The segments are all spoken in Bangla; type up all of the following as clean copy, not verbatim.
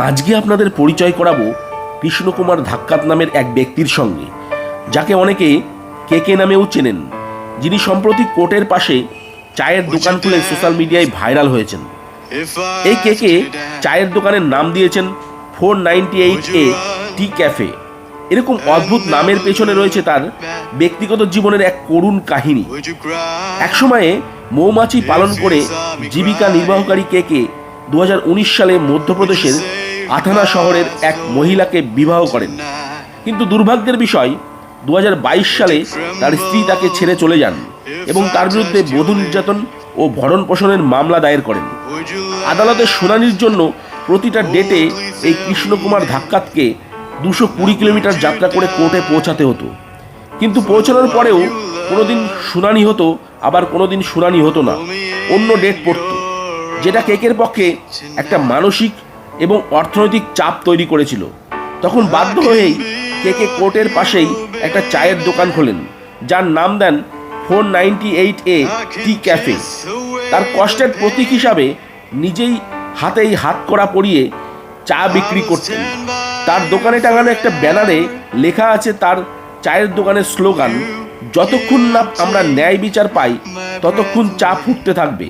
আজকে আপনাদের পরিচয় করাবো কৃষ্ণকুমার ধাক্কাত নামের এক ব্যক্তির সঙ্গে, যাকে অনেকে কেকে নামেও চেনেন, যিনি সম্প্রতি কোর্টের পাশে চায়ের দোকান খুলে সোশ্যাল মিডিয়ায় ভাইরাল হয়েছেন। এই কেকে চায়ের দোকানের নাম দিয়েছেন 498A টি ক্যাফে। এরকম অদ্ভুত নামের পেছনে রয়েছে তার ব্যক্তিগত জীবনের এক করুণ কাহিনী। একসময়ে মৌমাছি পালন করে জীবিকা নির্বাহকারী কেকে 2019 সালে মধ্যপ্রদেশের আথানা শহরের এক মহিলাকে বিবাহ করেন। কিন্তু দুর্ভাগ্যের বিষয় 2022 সালে তার স্ত্রী তাকে ছেড়ে চলে যান এবং তার বিরুদ্ধে বধূ নির্যাতন ও ভরণ পোষণের মামলা দায়ের করেন। আদালতের শুনানির জন্য প্রতিটা ডেটে এই কৃষ্ণকুমার ধাক্কাতকে 220 কিলোমিটার যাত্রা করে কোর্টে পৌঁছাতে হতো। কিন্তু পৌঁছানোর পরেও কোনোদিন শুনানি হতো, আবার কোনোদিন শুনানি হতো না, অন্য ডেট পড়তো, যেটা কেকের পক্ষে একটা মানসিক এবং অর্থনৈতিক চাপ তৈরি করেছিল। তখন বাধ্য হয়েই কেকে কোর্টের পাশেই একটা চায়ের দোকান খোলেন, যার নাম দেন 498A টি ক্যাফে। তার কষ্টের প্রতীক হিসাবে নিজেই হাতেই হাত করা পরিয়ে চা বিক্রি করতেন। তার দোকানে টাঙানো একটা ব্যানারে লেখা আছে তার চায়ের দোকানের স্লোগান, যতক্ষণ না আমরা ন্যায় বিচার পাই ততক্ষণ চা ফুটতে থাকবে।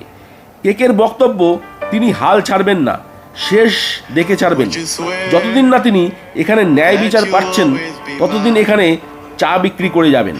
কেকের বক্তব্য, তিনি হাল ছাড়বেন না, শেষ দেখে ছাড়বেন। যতদিন না তিনি এখানে ন্যায় বিচার পাচ্ছেন ততদিন এখানে চা বিক্রি করে যাবেন।